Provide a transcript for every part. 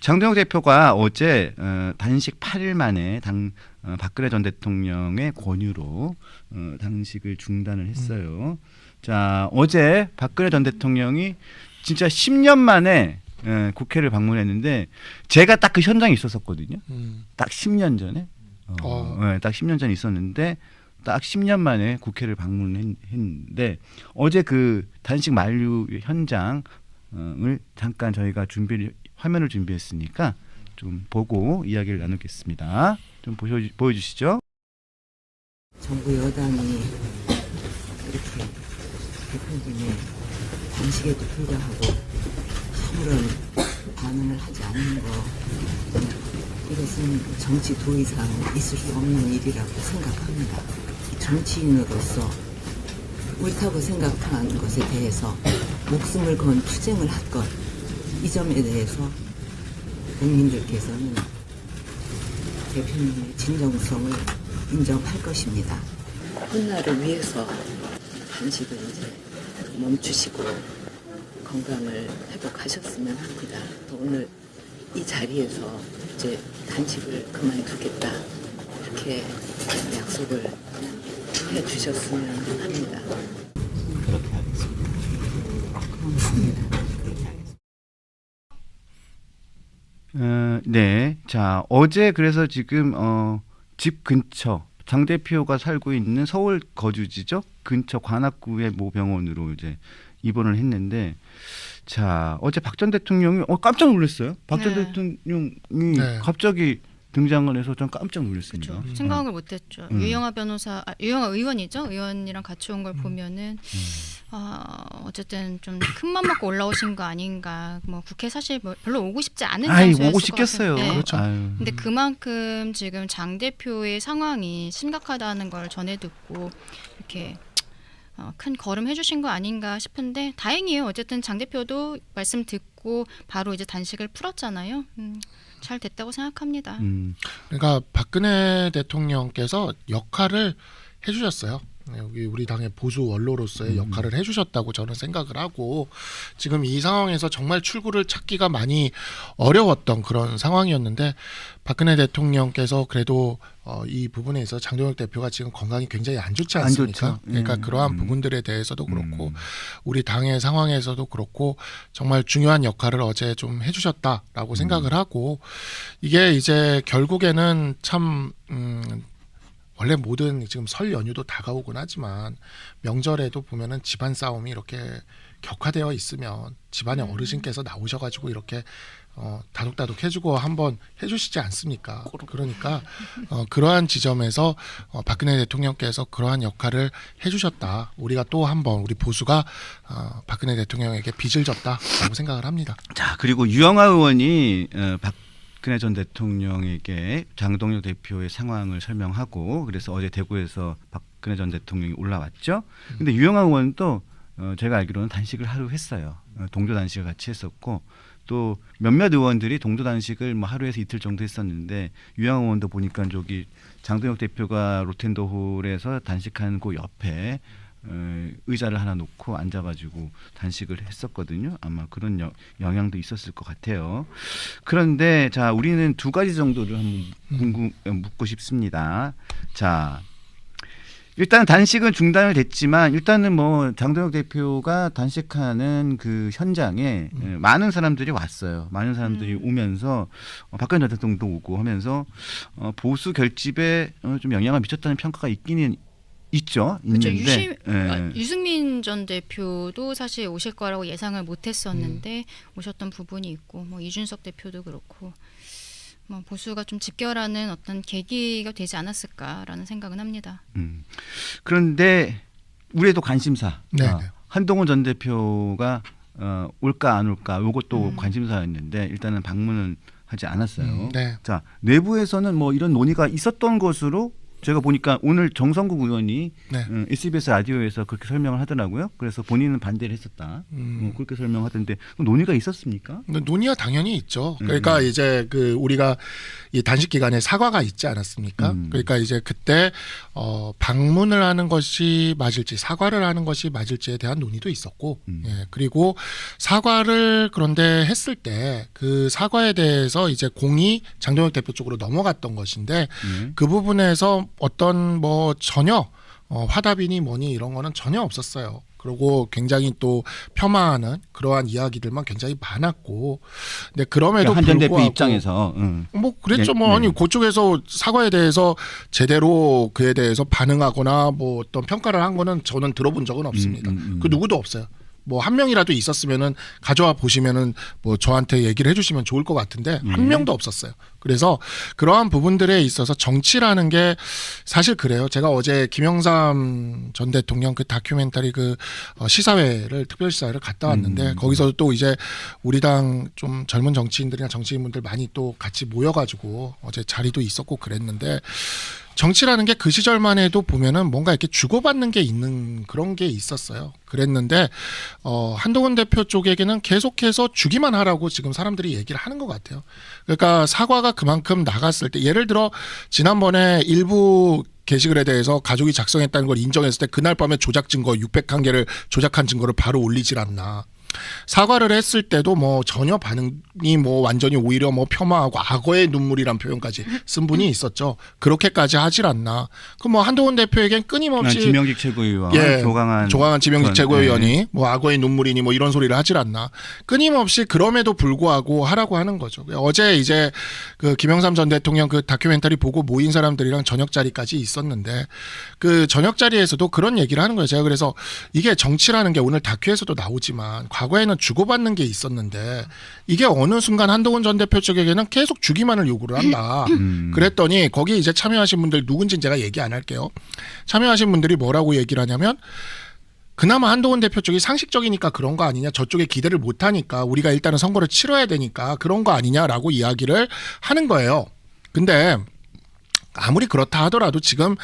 장동혁 대표가 어제 단식 8일 만에 박근혜 전 대통령의 권유로 단식을 중단을 했어요. 자, 어제 박근혜 전 대통령이 진짜 10년 만에 국회를 방문했는데 제가 딱 그 현장에 있었었거든요. 딱 10년 전에. 딱 10년 전에 있었는데 딱 10년 만에 국회를 방문했는데 어제 그 단식 만료 현장을 잠깐 저희가 화면을 준비했으니까 좀 보고 이야기를 나누겠습니다. 좀 보여주시죠. 정부 여당이 이렇게 대표님의 단식에도 불구하고 아무런 반응을 하지 않는 거, 이것은 정치 도의상 있을 수 없는 일이라고 생각합니다. 정치인으로서 옳다고 생각한 것에 대해서 목숨을 건 투쟁을 할 것, 이 점에 대해서 국민들께서는 대표님의 진정성을 인정할 것입니다. 훗날을 위해서 단식을 이제 멈추시고 건강을 회복하셨으면 합니다. 오늘 이 자리에서 이제 단식을 그만두겠다 이렇게 약속을 해주셨으면 합니다. 그렇게 하겠습니다. 고맙습니다. 그렇게 하겠습니다. 네, 자 어제 그래서 지금 집 근처 장 대표가 살고 있는 서울 거주지죠 근처 관악구의 모 병원으로 이제 입원을 했는데 자 어제 박 전 대통령이 깜짝 놀랐어요. 박 전 대통령이 갑자기 등장을 해서 전 깜짝 놀랐습니다. 그렇죠. 생각을 못했죠. 유영아 의원이죠. 의원이랑 같이 온 걸 보면은 어쨌든 좀 큰 맘 먹고 올라오신 거 아닌가. 뭐 국회 사실 별로 오고 싶지 않은 장소였을 오고 것 싶겠어요. 같은데. 그렇죠. 근데 그만큼 지금 장 대표의 상황이 심각하다는 걸 전해 듣고 이렇게 큰 걸음 해주신 거 아닌가 싶은데 다행이에요. 어쨌든 장 대표도 말씀 듣고 바로 이제 단식을 풀었잖아요. 잘 됐다고 생각합니다. 그러니까 박근혜 대통령께서 역할을 해주셨어요. 여기 우리 당의 보수 원로로서의 역할을 해주셨다고 저는 생각을 하고 지금 이 상황에서 정말 출구를 찾기가 많이 어려웠던 그런 상황이었는데 박근혜 대통령께서 그래도 이 부분에 있어서 장동혁 대표가 지금 건강이 굉장히 안 좋지 않습니까? 안 좋죠. 그러니까 그러한 부분들에 대해서도 그렇고 우리 당의 상황에서도 그렇고 정말 중요한 역할을 어제 좀 해주셨다라고 생각을 하고 이게 이제 결국에는 참 원래 모든 지금 설 연휴도 다가오곤 하지만 명절에도 보면은 집안 싸움이 이렇게 격화되어 있으면 집안의 어르신께서 나오셔가지고 이렇게 다독다독 해주고 한번 해주시지 않습니까? 그러니까 그러한 지점에서 박근혜 대통령께서 그러한 역할을 해주셨다. 우리가 또 한번 우리 보수가 박근혜 대통령에게 빚을 졌다라고 생각을 합니다. 자 그리고 유영아 의원이 박근혜 전 대통령에게 장동혁 대표의 상황을 설명하고 그래서 어제 대구에서 박근혜 전 대통령이 올라왔죠. 근데 유영아 의원도 제가 알기로는 단식을 하루 했어요. 동조 단식을 같이 했었고 또 몇몇 의원들이 동조 단식을 뭐 하루에서 이틀 정도 했었는데 유영아 의원도 보니까 저기 장동혁 대표가 로텐더홀에서 단식한 그 옆에 의자를 하나 놓고 앉아가지고 단식을 했었거든요. 아마 그런 영향도 있었을 것 같아요. 그런데 자 우리는 두 가지 정도를 한번 묻고 싶습니다. 자 일단 단식은 중단을 됐지만 일단은 뭐 장동혁 대표가 단식하는 그 현장에 많은 사람들이 왔어요. 많은 사람들이 오면서 박근혜 전 대통령도 오고 하면서 보수 결집에 좀 영향을 미쳤다는 평가가 있기는 있죠. 그렇죠. 있는데 유승민 전 대표도 사실 오실 거라고 예상을 못했었는데 오셨던 부분이 있고 뭐 이준석 대표도 그렇고 뭐 보수가 좀 집결하는 어떤 계기가 되지 않았을까라는 생각은 합니다. 그런데 우리도 관심사. 네. 한동훈 전 대표가 올까 안 올까 이것도 관심사였는데 일단은 방문은 하지 않았어요. 네. 자 내부에서는 뭐 이런 논의가 있었던 것으로 제가 보니까 오늘 정성국 의원이 네. SBS 라디오에서 그렇게 설명을 하더라고요. 그래서 본인은 반대를 했었다. 그렇게 설명하던데 논의가 있었습니까? 근데 논의가 당연히 있죠. 그러니까 이제 그 우리가 이 단식 기간에 사과가 있지 않았습니까? 그러니까 이제 그때 방문을 하는 것이 맞을지 사과를 하는 것이 맞을지에 대한 논의도 있었고, 예, 그리고 사과를 그런데 했을 때 그 사과에 대해서 이제 공이 장동혁 대표 쪽으로 넘어갔던 것인데 그 부분에서 어떤 뭐 전혀 화답이니 뭐니 이런 거는 전혀 없었어요. 그리고 굉장히 또 폄하하는 그러한 이야기들만 굉장히 많았고, 근데 그럼에도 그러니까 한전 대표 불구하고 입장에서 뭐 그랬죠. 네, 뭐 네. 아니 그쪽에서 사과에 대해서 제대로 그에 대해서 반응하거나 뭐 어떤 평가를 한 거는 저는 들어본 적은 없습니다. 그 누구도 없어요. 뭐 한 명이라도 있었으면은 가져와 보시면은 뭐 저한테 얘기를 해주시면 좋을 것 같은데 한 명도 없었어요. 그래서 그러한 부분들에 있어서 정치라는 게 사실 그래요. 제가 어제 김영삼 전 대통령 그 다큐멘터리 그 시사회를 특별시사회를 갔다 왔는데 거기서 또 이제 우리 당 좀 젊은 정치인들이나 정치인분들 많이 또 같이 모여가지고 어제 자리도 있었고 그랬는데. 정치라는 게 그 시절만 해도 보면은 뭔가 이렇게 주고받는 게 있는 그런 게 있었어요. 그랬는데 한동훈 대표 쪽에게는 계속해서 주기만 하라고 지금 사람들이 얘기를 하는 것 같아요. 그러니까 사과가 그만큼 나갔을 때 예를 들어 지난번에 일부 게시글에 대해서 가족이 작성했다는 걸 인정했을 때 그날 밤에 조작 증거 601개를 조작한 증거를 바로 올리질 않나. 사과를 했을 때도 뭐 전혀 반응이 뭐 완전히 오히려 뭐 폄하하고 악어의 눈물이란 표현까지 쓴 분이 있었죠. 그렇게까지 하질 않나. 그 뭐 한동훈 대표에겐 끊임없이 지명직 최고위원 조강한 지명직 최고위원이 뭐 악어의 눈물이니 뭐 이런 소리를 하질 않나. 끊임없이 그럼에도 불구하고 하라고 하는 거죠. 어제 이제 그 김영삼 전 대통령 그 다큐멘터리 보고 모인 사람들이랑 저녁 자리까지 있었는데 그 저녁 자리에서도 그런 얘기를 하는 거예요. 제가 그래서 이게 정치라는 게 오늘 다큐에서도 나오지만 과거에는 주고받는 게 있었는데 이게 어느 순간 한동훈 전 대표 쪽에게는 계속 주기만을 요구를 한다. 그랬더니 거기 이제 참여하신 분들 누군지는 제가 얘기 안 할게요. 참여하신 분들이 뭐라고 얘기를 하냐면 그나마 한동훈 대표 쪽이 상식적이니까 그런 거 아니냐. 저쪽에 기대를 못 하니까 우리가 일단은 선거를 치러야 되니까 그런 거 아니냐라고 이야기를 하는 거예요. 근데 아무리 그렇다 하더라도 지금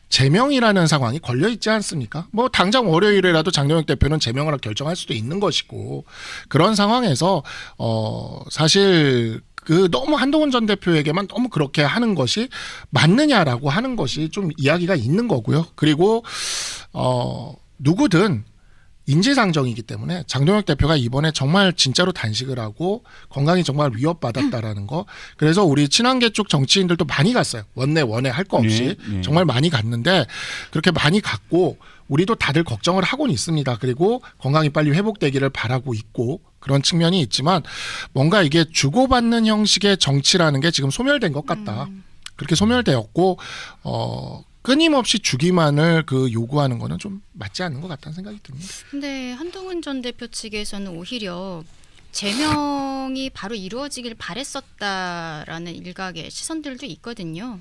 제명이라는 상황이 걸려 있지 않습니까? 뭐 당장 월요일에라도 장동혁 대표는 제명을 결정할 수도 있는 것이고 그런 상황에서 사실 그 너무 한동훈 전 대표에게만 너무 그렇게 하는 것이 맞느냐라고 하는 것이 좀 이야기가 있는 거고요. 그리고 누구든 인지상정이기 때문에 장동혁 대표가 이번에 정말 진짜로 단식을 하고 건강이 정말 위협받았다라는 거. 그래서 우리 친한계 쪽 정치인들도 많이 갔어요. 원내 할 거 없이 네. 정말 많이 갔는데 그렇게 많이 갔고 우리도 다들 걱정을 하고는 있습니다. 그리고 건강이 빨리 회복되기를 바라고 있고 그런 측면이 있지만 뭔가 이게 주고받는 형식의 정치라는 게 지금 소멸된 것 같다. 그렇게 소멸되었고 끊임없이 주기만을 그 요구하는 거는 좀 맞지 않는 것 같다는 생각이 듭니다. 근데 한동훈 전 대표 측에서는 오히려 제명이 바로 이루어지길 바랬었다라는 일각의 시선들도 있거든요.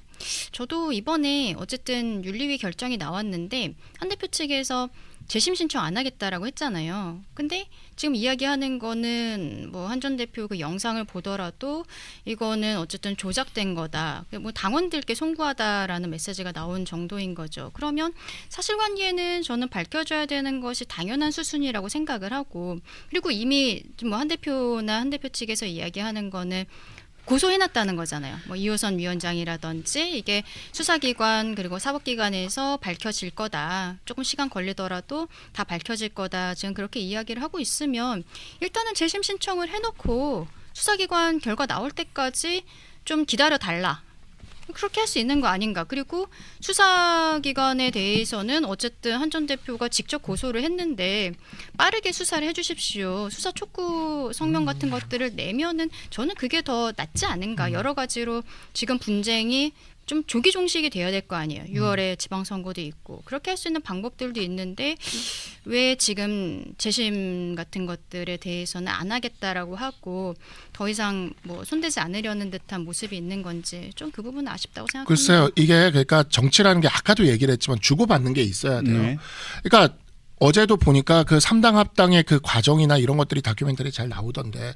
저도 이번에 어쨌든 윤리위 결정이 나왔는데 한 대표 측에서 재심 신청 안 하겠다라고 했잖아요. 근데 지금 이야기하는 거는 뭐 한 전 대표 그 영상을 보더라도 이거는 어쨌든 조작된 거다. 뭐 당원들께 송구하다라는 메시지가 나온 정도인 거죠. 그러면 사실관계는 저는 밝혀져야 되는 것이 당연한 수순이라고 생각을 하고 그리고 이미 뭐 한 대표나 한 대표 측에서 이야기하는 거는 고소해놨다는 거잖아요. 뭐 이호선 위원장이라든지 이게 수사기관 그리고 사법기관에서 밝혀질 거다. 조금 시간 걸리더라도 다 밝혀질 거다. 지금 그렇게 이야기를 하고 있으면 일단은 재심 신청을 해놓고 수사기관 결과 나올 때까지 좀 기다려달라. 그렇게 할 수 있는 거 아닌가. 그리고 수사기관에 대해서는 어쨌든 한 전 대표가 직접 고소를 했는데 빠르게 수사를 해주십시오. 수사 촉구 성명 같은 것들을 내면은 저는 그게 더 낫지 않은가. 여러 가지로 지금 분쟁이 좀 조기종식이 돼야 될 거 아니에요. 6월에 지방선거도 있고 그렇게 할 수 있는 방법들도 있는데 왜 지금 재심 같은 것들에 대해서는 안 하겠다라고 하고 더 이상 뭐 손대지 않으려는 듯한 모습이 있는 건지 좀 그 부분은 아쉽다고 생각합니다. 글쎄요. 이게 그러니까 정치라는 게 아까도 얘기를 했지만 주고받는 게 있어야 돼요. 네. 그러니까 어제도 보니까 그 3당 합당의 그 과정이나 이런 것들이 다큐멘터리 잘 나오던데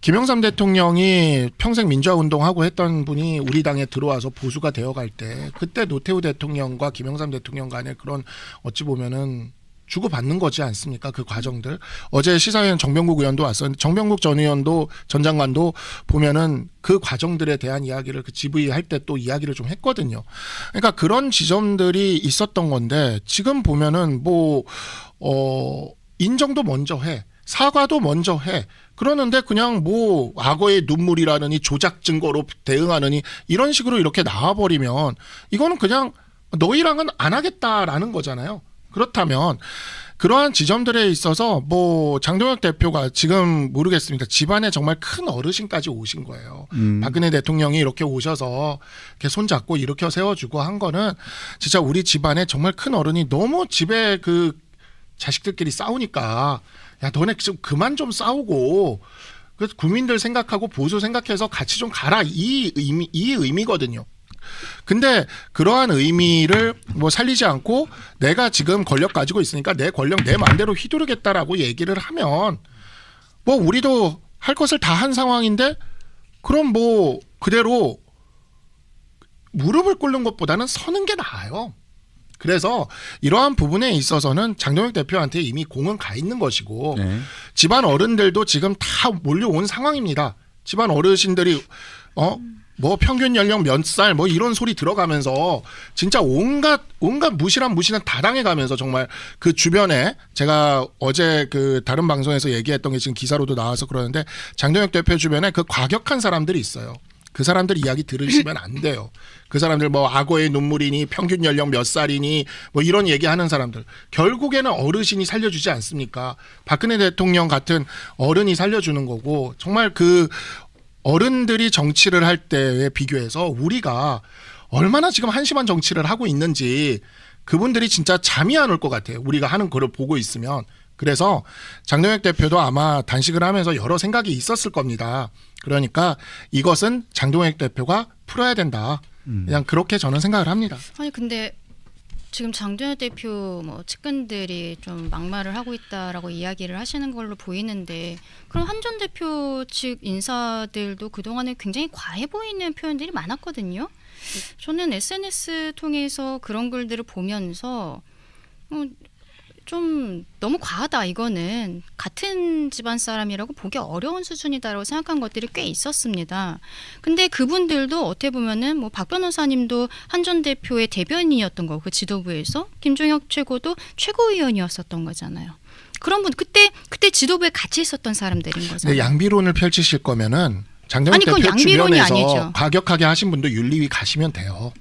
김영삼 대통령이 평생 민주화 운동하고 했던 분이 우리 당에 들어와서 보수가 되어갈 때 그때 노태우 대통령과 김영삼 대통령 간의 그런 어찌 보면은 주고받는 거지 않습니까? 그 과정들. 어제 시사회는 정병국 의원도 왔었는데 정병국 전 의원도 전 장관도 보면은 그 과정들에 대한 이야기를 그 GV 할 때 또 이야기를 좀 했거든요. 그러니까 그런 지점들이 있었던 건데 지금 보면은 인정도 먼저 해. 사과도 먼저 해. 그러는데 그냥 악어의 눈물이라느니 조작 증거로 대응하느니 이런 식으로 이렇게 나와버리면 이거는 그냥 너희랑은 안 하겠다라는 거잖아요. 그렇다면 그러한 지점들에 있어서 장동혁 대표가 지금 모르겠습니다. 집안에 정말 큰 어르신까지 오신 거예요. 박근혜 대통령이 이렇게 오셔서 이렇게 손잡고 일으켜 세워주고 한 거는 진짜 우리 집안에 정말 큰 어른이 너무 집에 그 자식들끼리 싸우니까 야 너네 좀 그만 좀 싸우고 그 국민들 생각하고 보수 생각해서 같이 좀 가라 이 의미거든요. 근데 그러한 의미를 살리지 않고 내가 지금 권력 가지고 있으니까 내 권력 내 마음대로 휘두르겠다라고 얘기를 하면 우리도 할 것을 다 한 상황인데 그럼 그대로 무릎을 꿇는 것보다는 서는 게 나아요. 그래서 이러한 부분에 있어서는 장동혁 대표한테 이미 공은 가 있는 것이고 네. 집안 어른들도 지금 다 몰려온 상황입니다. 집안 어르신들이 평균 연령 몇 살 이런 소리 들어가면서 진짜 온갖 무시란 다 당해가면서 정말 그 주변에 제가 어제 그 다른 방송에서 얘기했던 게 지금 기사로도 나와서 그러는데 장동혁 대표 주변에 그 과격한 사람들이 있어요. 그 사람들 이야기 들으시면 안 돼요. 그 사람들 악어의 눈물이니 평균 연령 몇 살이니 이런 얘기하는 사람들 결국에는 어르신이 살려주지 않습니까? 박근혜 대통령 같은 어른이 살려주는 거고 정말 그 어른들이 정치를 할 때에 비교해서 우리가 얼마나 지금 한심한 정치를 하고 있는지 그분들이 진짜 잠이 안 올 것 같아요. 우리가 하는 거를 보고 있으면. 그래서 장동혁 대표도 아마 단식을 하면서 여러 생각이 있었을 겁니다. 그러니까 이것은 장동혁 대표가 풀어야 된다. 그냥 그렇게 저는 생각을 합니다. 아니 근데 지금 장동혁 대표 측근들이 좀 막말을 하고 있다라고 이야기를 하시는 걸로 보이는데 그럼 한 전 대표 측 인사들도 그동안에 굉장히 과해 보이는 표현들이 많았거든요. 저는 SNS 통해서 그런 글들을 보면서 좀 너무 과하다. 이거는 같은 집안 사람이라고 보기 어려운 수준이다라고 생각한 것들이 꽤 있었습니다. 근데 그분들도 어떻게 보면은 박 변호사님도 한 전 대표의 대변인이었던 거고 그 지도부에서 김종혁 최고도 최고위원이었었던 거잖아요. 그런 분 그때 지도부에 같이 있었던 사람들인 거잖아요. 양비론을 펼치실 거면은 장동혁 대표 양비론이 주변에서 아니죠. 과격하게 하신 분도 윤리위 가시면 돼요.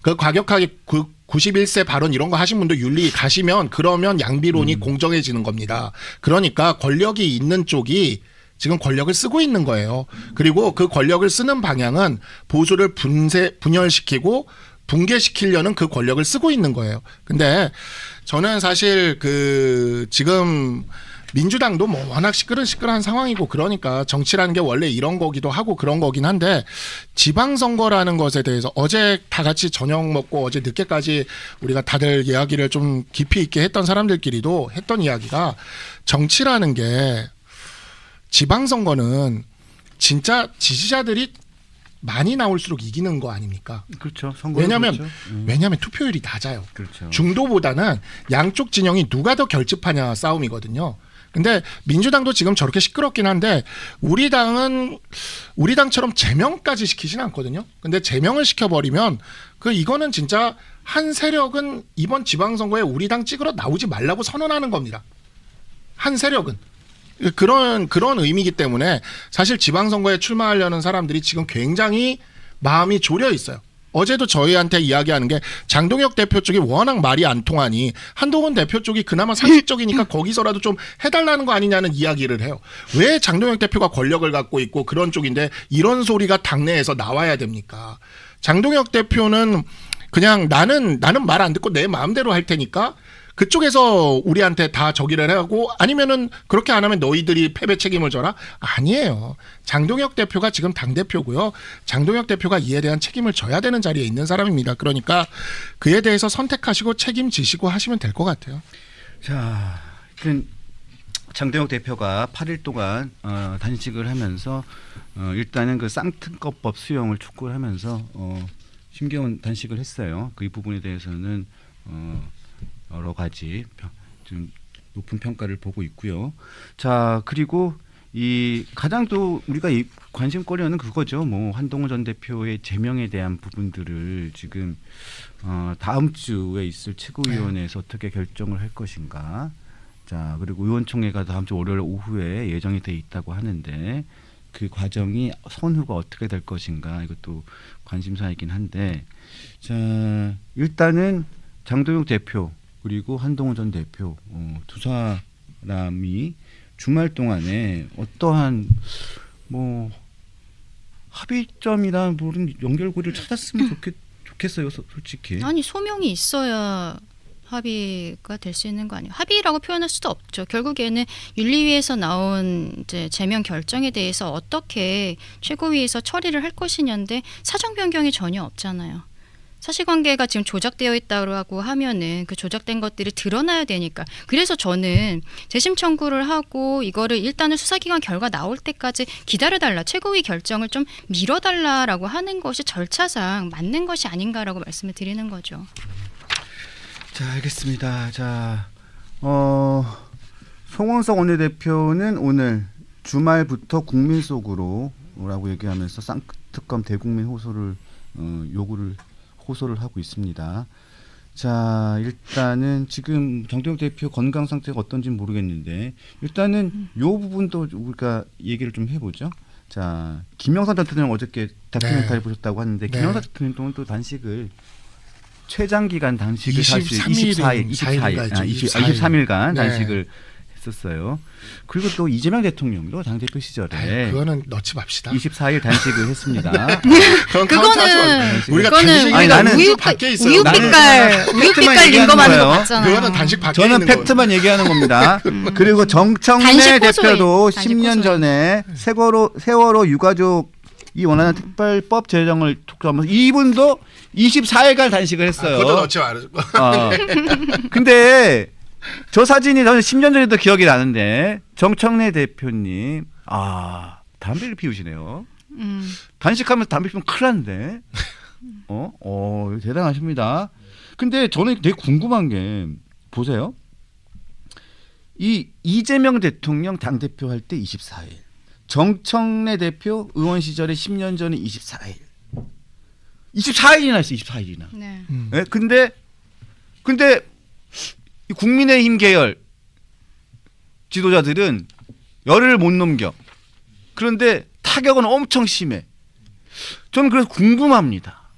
그 과격하게 91세 발언 이런 거 하신 분도 윤리 가시면 그러면 양비론이 공정해지는 겁니다. 그러니까 권력이 있는 쪽이 지금 권력을 쓰고 있는 거예요. 그리고 그 권력을 쓰는 방향은 보수를 분열시키고 붕괴시키려는 그 권력을 쓰고 있는 거예요. 근데 저는 사실 지금 민주당도 워낙 시끌한 상황이고 그러니까 정치라는 게 원래 이런 거기도 하고 그런 거긴 한데 지방선거라는 것에 대해서 어제 다 같이 저녁 먹고 어제 늦게까지 우리가 다들 이야기를 좀 깊이 있게 했던 사람들끼리도 했던 이야기가 정치라는 게 지방선거는 진짜 지지자들이 많이 나올수록 이기는 거 아닙니까? 그렇죠. 왜냐하면 투표율이 낮아요. 그렇죠. 중도보다는 양쪽 진영이 누가 더 결집하냐 싸움이거든요. 근데 민주당도 지금 저렇게 시끄럽긴 한데 우리 당처럼 제명까지 시키진 않거든요. 근데 제명을 시켜버리면 이거는 진짜 한 세력은 이번 지방선거에 우리 당 찍으러 나오지 말라고 선언하는 겁니다. 한 세력은. 그런 의미이기 때문에 사실 지방선거에 출마하려는 사람들이 지금 굉장히 마음이 졸여 있어요. 어제도 저희한테 이야기하는 게 장동혁 대표 쪽이 워낙 말이 안 통하니 한동훈 대표 쪽이 그나마 상식적이니까 거기서라도 좀 해달라는 거 아니냐는 이야기를 해요. 왜 장동혁 대표가 권력을 갖고 있고 그런 쪽인데 이런 소리가 당내에서 나와야 됩니까? 장동혁 대표는 그냥 나는 말 안 듣고 내 마음대로 할 테니까 그쪽에서 우리한테 다 저기를 하고 아니면은 그렇게 안 하면 너희들이 패배 책임을 져라? 아니에요. 장동혁 대표가 지금 당대표고요. 장동혁 대표가 이에 대한 책임을 져야 되는 자리에 있는 사람입니다. 그러니까 그에 대해서 선택하시고 책임지시고 하시면 될 것 같아요. 자, 장동혁 대표가 8일 동안 단식을 하면서 일단은 그 쌍특검법 수용을 촉구를 하면서 심경원 단식을 했어요. 그 이 부분에 대해서는 여러 가지 좀 높은 평가를 보고 있고요. 자, 그리고 이 가장 또 우리가 이 관심거리는 그거죠. 뭐 한동훈 전 대표의 제명에 대한 부분들을 지금 다음 주에 있을 최고위원회에서 어떻게 결정을 할 것인가. 자, 그리고 의원총회가 다음 주 월요일 오후에 예정이 돼 있다고 하는데 그 과정이 선후가 어떻게 될 것인가 이것도 관심사이긴 한데, 자, 일단은 장동혁 대표 그리고 한동훈 전 대표 두 사람이 주말 동안에 어떠한 뭐 합의점이나 모든 연결고리를 찾았으면 좋겠어요, 솔직히. 아니 소명이 있어야 합의가 될 수 있는 거 아니에요? 합의라고 표현할 수도 없죠. 결국에는 윤리위에서 나온 이제 제명 결정에 대해서 어떻게 최고위에서 처리를 할 것이냐인데 사정 변경이 전혀 없잖아요. 사실관계가 지금 조작되어 있다고 하면은 그 조작된 것들이 드러나야 되니까. 그래서 저는 재심 청구를 하고 이거를 일단은 수사기관 결과 나올 때까지 기다려달라, 최고위 결정을 좀 미뤄달라라고 하는 것이 절차상 맞는 것이 아닌가라고 말씀을 드리는 거죠. 자, 알겠습니다. 자, 송원석 원내대표는 오늘 주말부터 국민 속으로라고 얘기하면서 쌍특검 대국민 호소를 호소를 하고 있습니다. 자, 일단은 지금 장동혁 대표 건강 상태가 어떤지 모르겠는데 일단은 이 부분도 우리가 얘기를 좀 해보죠. 자, 김영삼 대통령 어저께 다큐멘터리 보셨다고 하는데 김영삼 대통령은 또 단식을 최장기간 단식을 할 수 23일간 단식을 했었어요. 그리고 또 이재명 대통령도 당대표 시절에 그거는 넣지 맙시다. 24일 단식을 했습니다. 그거는 우리가 그거는 아니, 나는 우유 밖에 있어요. 우유 빛깔 링거만한 거 봤잖아요. 그거는 단식 밖에 저는 있는 거. 팩트만 얘기하는 겁니다. 그리고 정청래 단식 고소해. 대표도 단식 10년 고소해. 전에 세월호 유가족이 원하는 특별법 제정을 촉구하면서 이분도 24일간 단식을 했어요. 그것도 넣지 말아요. 근데 저 사진이 저는 10년 전에도 기억이 나는데 정청래 대표님 담배를 피우시네요. 단식하면서 담배 피우면 큰일 난데. 대단하십니다. 근데 저는 되게 궁금한 게 보세요. 이 이재명 대통령 당대표 할 때 24일. 정청래 대표 의원 시절에 10년 전에 24일. 24일이나 했어요. 24일이나. 네. 네? 근데 이 국민의힘 계열 지도자들은 열을 못 넘겨. 그런데 타격은 엄청 심해. 저는 그래서 궁금합니다.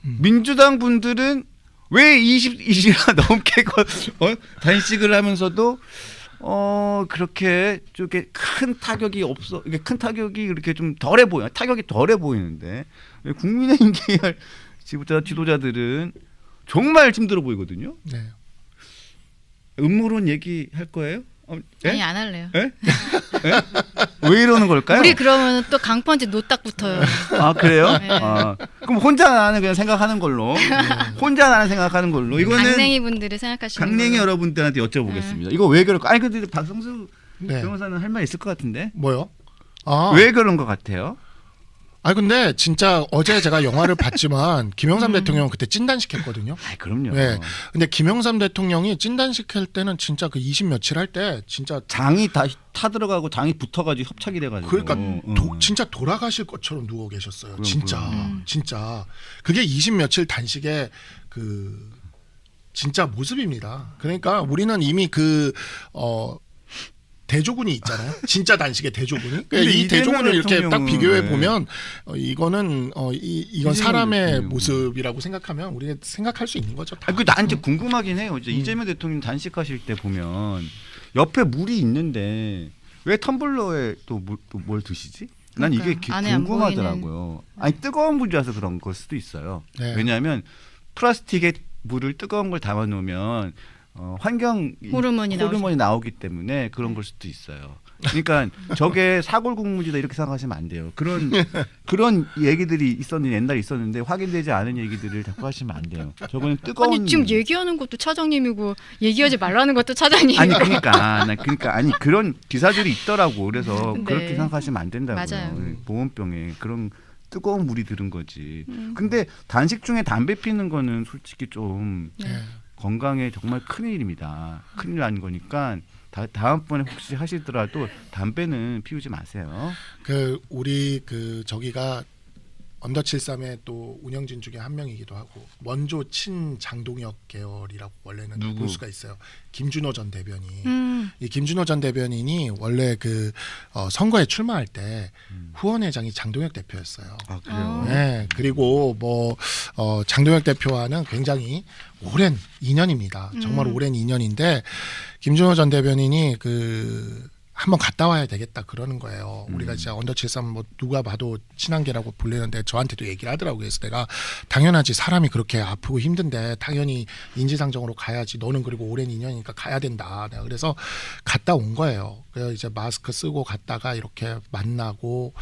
민주당 분들은 왜 20일이나 넘게 단식을 하면서도 그렇게 쪽에 큰 타격이 없어. 이게 큰 타격이 이렇게 좀 덜해 보여. 타격이 덜해 보이는데 왜 국민의힘 계열 지도자들은 정말 힘들어 보이거든요. 네. 음모론 얘기할 거예요? 네? 아니 안 할래요. 네? 네? 왜 이러는 걸까요? 우리 그러면 또 강펀지 노딱 붙어요. 아, 그래요? 네. 그럼 혼자 나는 그냥 생각하는 걸로. 혼자 나는 생각하는 걸로. 이거는 강냉이 분들이 생각하시는 강냉이 걸로. 여러분들한테 여쭤보겠습니다. 이거 왜 그럴까? 아니 근데 박성수 네. 변호사는 할 말 있을 것 같은데. 뭐요? 왜 그런 것 같아요? 근데 진짜 어제 제가 영화를 봤지만 김영삼 대통령 그때 찐단식 했거든요. 그럼요. 네. 근데 김영삼 대통령이 찐단식 할 때는 진짜 그 20 며칠 할 때 진짜 장이 다 타들어가고 장이 붙어가지고 협착이 돼가지고. 그러니까 진짜 돌아가실 것처럼 누워 계셨어요. 진짜. 진짜. 그게 20 며칠 단식의 그 진짜 모습입니다. 그러니까 우리는 이미 대조군이 있잖아요. 진짜 단식의 대조군이. 그러니까 이 대조군을 이렇게 딱 비교해 보면 이거는 이건 사람의 모습이라고 생각하면 우리가 생각할 수 있는 거죠. 다. 나한테 궁금하긴 해요. 이제 이재명 대통령 단식하실 때 보면 옆에 물이 있는데 왜 텀블러에 또 뭘 드시지? 난 이게 그러니까요. 안에 안 궁금하더라고요. 아니 뜨거운 물이라서 그런 걸 수도 있어요. 네. 왜냐하면 플라스틱에 물을 뜨거운 걸 담아 놓으면 환경 호르몬이 나오기 때문에 그런 걸 수도 있어요. 그러니까 저게 사골국무지다 이렇게 생각하시면 안 돼요. 그런 얘기들이 옛날에 있었는데 확인되지 않은 얘기들을 자꾸 하시면 안 돼요. 저거는 뜨거운 아니 지금 얘기하는 것도 차장님이고 얘기하지 말라는 것도 차장님이고. 아니 그러니까 아니 그런 기사들이 있더라고. 그래서 네. 그렇게 생각하시면 안 된다고요. 맞아요. 보온병에 그런 뜨거운 물이 들은 거지. 근데 단식 중에 담배 피는 거는 솔직히 좀 네. 예. 건강에 정말 큰일입니다. 큰일 난 거니까 다음번에 혹시 하시더라도 담배는 피우지 마세요. 우리 저기가 언더 73의 또 운영진 중에 한 명이기도 하고 원조 친 장동혁 계열이라고 원래는 누구? 볼 수가 있어요. 김준호 전 대변인. 음. 이 김준호 전 대변인이 원래 선거에 출마할 때 후원회장이 장동혁 대표였어요. 아 그래요? 네, 그리고 장동혁 대표와는 굉장히 오랜 인연입니다. 정말 오랜 인연인데 김준호 전 대변인이 한번 갔다 와야 되겠다 그러는 거예요. 우리가 진짜 언더 73 누가 봐도 친한계라고 불리는데 저한테도 얘기를 하더라고요. 그래서 내가 당연하지 사람이 그렇게 아프고 힘든데 당연히 인지상정으로 가야지. 너는 그리고 오랜 인연이니까 가야 된다. 내가 그래서 갔다 온 거예요. 그래서 이제 마스크 쓰고 갔다가 이렇게 만나고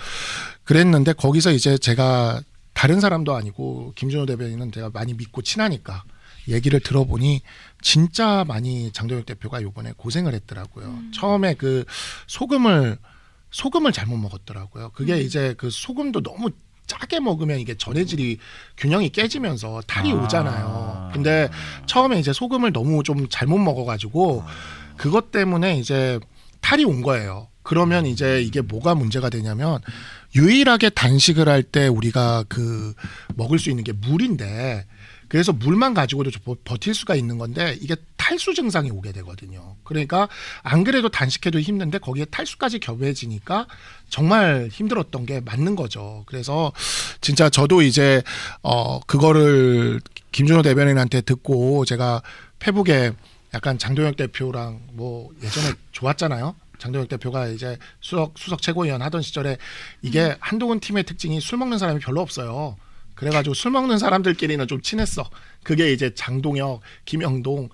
그랬는데 거기서 이제 제가 다른 사람도 아니고 김준호 대변인은 제가 많이 믿고 친하니까 얘기를 들어보니 진짜 많이 장동혁 대표가 요번에 고생을 했더라고요. 처음에 소금을 잘못 먹었더라고요. 그게 이제 소금도 너무 짜게 먹으면 이게 전해질이 균형이 깨지면서 탈이 오잖아요. 근데 처음에 이제 소금을 너무 좀 잘못 먹어가지고 그것 때문에 이제 탈이 온 거예요. 그러면 이제 이게 뭐가 문제가 되냐면 유일하게 단식을 할 때 우리가 먹을 수 있는 게 물인데 그래서 물만 가지고도 버틸 수가 있는 건데 이게 탈수 증상이 오게 되거든요. 그러니까 안 그래도 단식해도 힘든데 거기에 탈수까지 겹해지니까 정말 힘들었던 게 맞는 거죠. 그래서 진짜 저도 이제 그거를 김준호 대변인한테 듣고 제가 페북에 약간 장동혁 대표랑 예전에 좋았잖아요. 장동혁 대표가 이제 수석 최고위원 하던 시절에 이게 한동훈 팀의 특징이 술 먹는 사람이 별로 없어요. 그래가지고 술 먹는 사람들끼리는 좀 친했어. 그게 이제 장동혁, 김영동,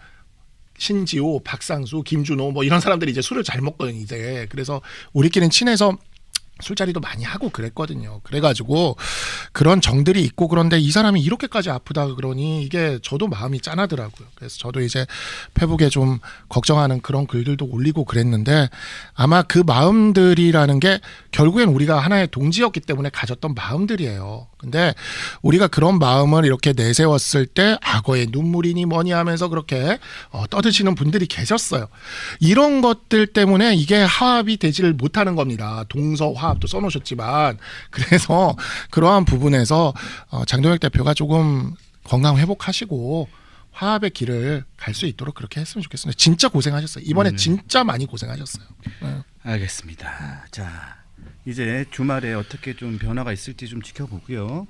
신지호, 박상수, 김준호 이런 사람들이 이제 술을 잘 먹거든요. 이제 그래서 우리끼리는 친해서 술자리도 많이 하고 그랬거든요. 그래가지고 그런 정들이 있고 그런데 이 사람이 이렇게까지 아프다 그러니 이게 저도 마음이 짠하더라고요. 그래서 저도 이제 페북에 좀 걱정하는 그런 글들도 올리고 그랬는데 아마 그 마음들이라는 게 결국엔 우리가 하나의 동지였기 때문에 가졌던 마음들이에요. 근데 우리가 그런 마음을 이렇게 내세웠을 때 악어의 눈물이니 뭐니 하면서 그렇게 떠드시는 분들이 계셨어요. 이런 것들 때문에 이게 화합이 되지를 못하는 겁니다. 동서화합도 써놓으셨지만 그래서 그러한 부분에서 장동혁 대표가 조금 건강 회복하시고 화합의 길을 갈 수 있도록 그렇게 했으면 좋겠습니다. 진짜 고생하셨어요. 이번에 진짜 많이 고생하셨어요. 네. 알겠습니다. 자, 이제 주말에 어떻게 좀 변화가 있을지 좀 지켜보고요.